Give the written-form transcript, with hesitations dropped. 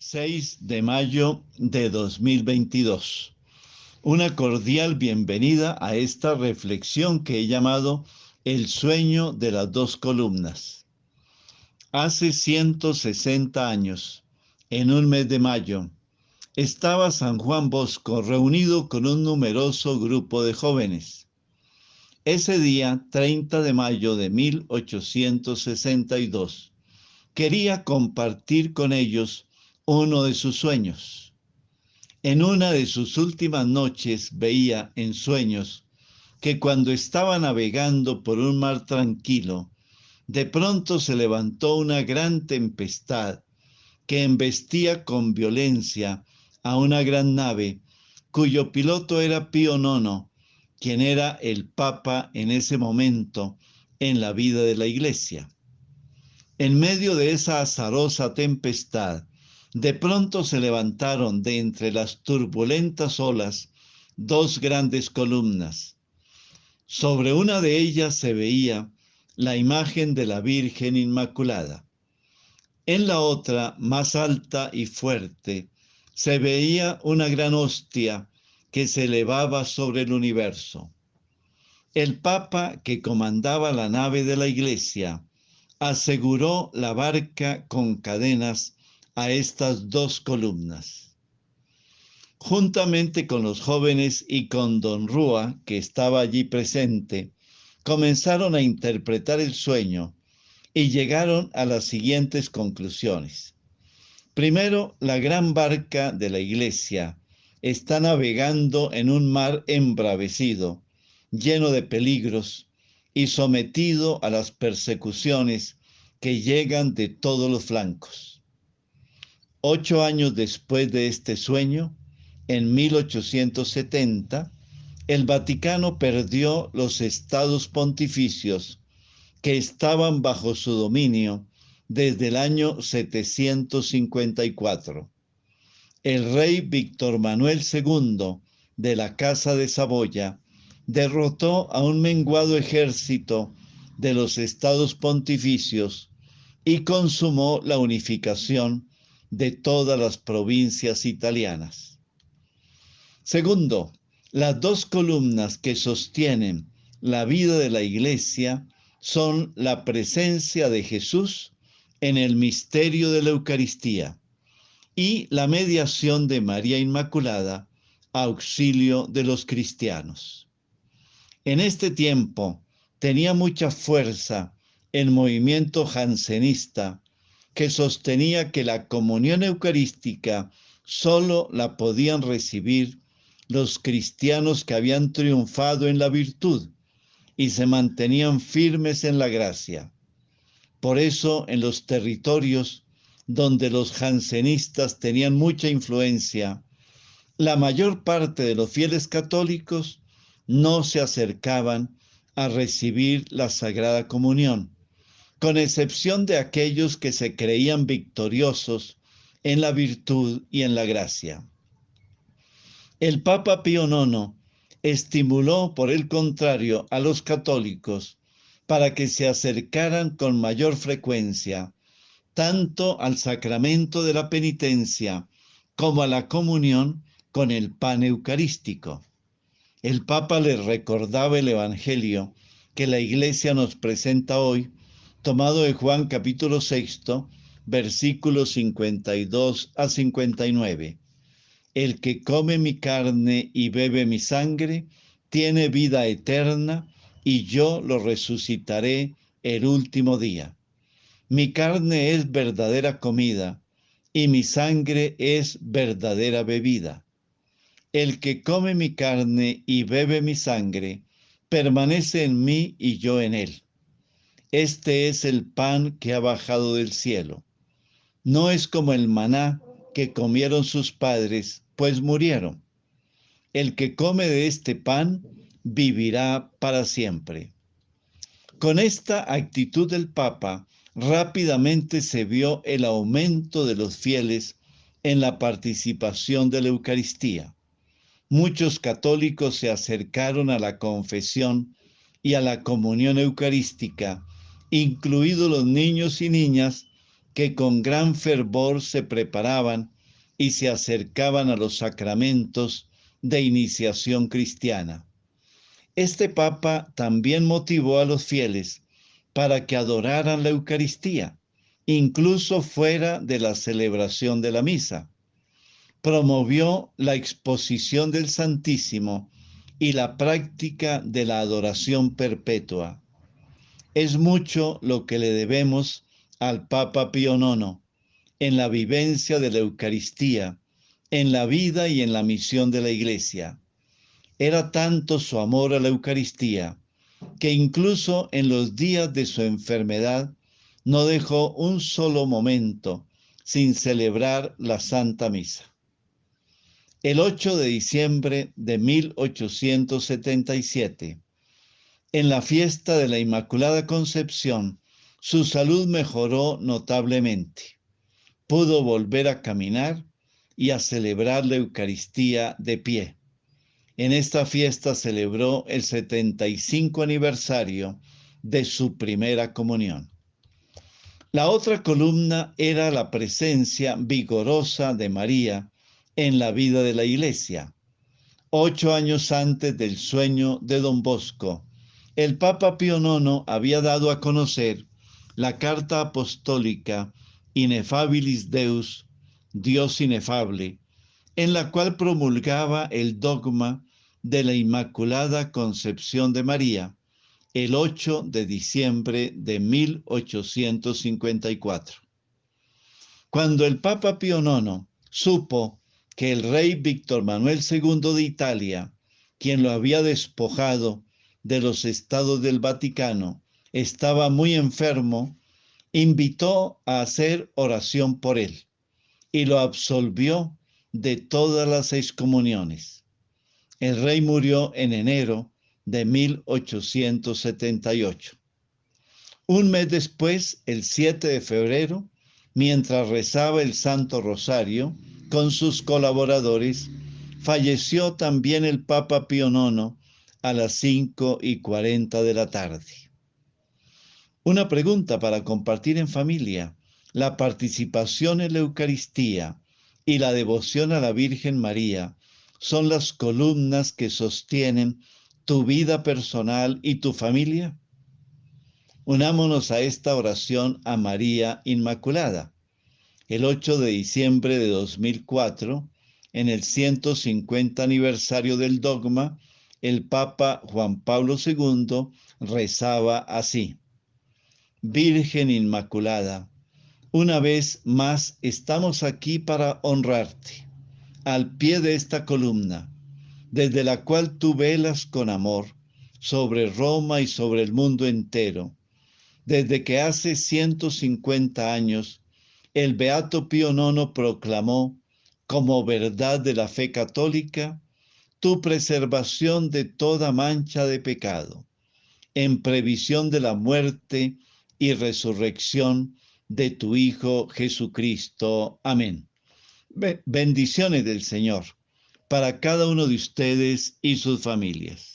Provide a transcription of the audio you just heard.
6 de mayo de 2022. Una cordial bienvenida a esta reflexión que he llamado El sueño de las dos columnas. Hace 160 años, en un mes de mayo, estaba San Juan Bosco reunido con un numeroso grupo de jóvenes. Ese día, 30 de mayo de 1862, quería compartir con ellos uno de sus sueños. En una de sus últimas noches veía en sueños que cuando estaba navegando por un mar tranquilo, de pronto se levantó una gran tempestad que embestía con violencia a una gran nave cuyo piloto era Pío IX, quien era el Papa en ese momento en la vida de la Iglesia. En medio de esa azarosa tempestad, de pronto se levantaron de entre las turbulentas olas dos grandes columnas. Sobre una de ellas se veía la imagen de la Virgen Inmaculada. En la otra, más alta y fuerte, se veía una gran hostia que se elevaba sobre el universo. El Papa que comandaba la nave de la Iglesia aseguró la barca con cadenas a estas dos columnas. Juntamente con los jóvenes y con don Rúa, que estaba allí presente, comenzaron a interpretar el sueño y llegaron a las siguientes conclusiones. Primero, la gran barca de la Iglesia está navegando en un mar embravecido, lleno de peligros y sometido a las persecuciones que llegan de todos los flancos. 8 años después de este sueño, en 1870, el Vaticano perdió los estados pontificios que estaban bajo su dominio desde el año 754. El rey Víctor Manuel II de la Casa de Saboya derrotó a un menguado ejército de los estados pontificios y consumó la unificación de todas las provincias italianas. Segundo, las dos columnas que sostienen la vida de la Iglesia son la presencia de Jesús en el misterio de la Eucaristía y la mediación de María Inmaculada, auxilio de los cristianos. En este tiempo tenía mucha fuerza el movimiento jansenista que sostenía que la comunión eucarística solo la podían recibir los cristianos que habían triunfado en la virtud y se mantenían firmes en la gracia. Por eso, en los territorios donde los jansenistas tenían mucha influencia, la mayor parte de los fieles católicos no se acercaban a recibir la Sagrada Comunión, con excepción de aquellos que se creían victoriosos en la virtud y en la gracia. El Papa Pío IX estimuló, por el contrario, a los católicos para que se acercaran con mayor frecuencia tanto al sacramento de la penitencia como a la comunión con el pan eucarístico. El Papa les recordaba el Evangelio que la Iglesia nos presenta hoy, tomado de Juan capítulo 6, versículos 52 a 59. El que come mi carne y bebe mi sangre tiene vida eterna, y yo lo resucitaré el último día. Mi carne es verdadera comida, y mi sangre es verdadera bebida. El que come mi carne y bebe mi sangre, permanece en mí y yo en él. Este es el pan que ha bajado del cielo. No es como el maná que comieron sus padres, pues murieron. El que come de este pan vivirá para siempre. Con esta actitud del Papa, rápidamente se vio el aumento de los fieles en la participación de la Eucaristía. Muchos católicos se acercaron a la confesión y a la comunión eucarística, incluidos los niños y niñas que con gran fervor se preparaban y se acercaban a los sacramentos de iniciación cristiana. Este papa también motivó a los fieles para que adoraran la Eucaristía, incluso fuera de la celebración de la misa. Promovió la exposición del Santísimo y la práctica de la adoración perpetua. Es mucho lo que le debemos al Papa Pío IX en la vivencia de la Eucaristía, en la vida y en la misión de la Iglesia. Era tanto su amor a la Eucaristía que incluso en los días de su enfermedad no dejó un solo momento sin celebrar la Santa Misa. El 8 de diciembre de 1877, en la fiesta de la Inmaculada Concepción, su salud mejoró notablemente. Pudo volver a caminar y a celebrar la Eucaristía de pie. En esta fiesta celebró el 75 aniversario de su primera comunión. La otra columna era la presencia vigorosa de María en la vida de la Iglesia. 8 años antes del sueño de Don Bosco, el Papa Pío IX había dado a conocer la carta apostólica Ineffabilis Deus, Dios inefable, en la cual promulgaba el dogma de la Inmaculada Concepción de María, el 8 de diciembre de 1854. Cuando el Papa Pío IX supo que el rey Víctor Manuel II de Italia, quien lo había despojado de los estados del Vaticano, estaba muy enfermo, invitó a hacer oración por él y lo absolvió de todas las excomuniones. El rey murió en enero de 1878. Un mes después, el 7 de febrero, mientras rezaba el Santo Rosario con sus colaboradores, falleció también el Papa Pío IX a las 5:40 de la tarde. Una pregunta para compartir en familia. La participación en la Eucaristía y la devoción a la Virgen María son las columnas que sostienen tu vida personal y tu familia. Unámonos a esta oración a María Inmaculada. El 8 de diciembre de 2004, en el 150 aniversario del dogma, el Papa Juan Pablo II rezaba así: Virgen Inmaculada, una vez más estamos aquí para honrarte, al pie de esta columna, desde la cual tú velas con amor sobre Roma y sobre el mundo entero, desde que hace 150 años el Beato Pío IX proclamó como verdad de la fe católica tu preservación de toda mancha de pecado, en previsión de la muerte y resurrección de tu Hijo Jesucristo. Amén. Bendiciones del Señor para cada uno de ustedes y sus familias.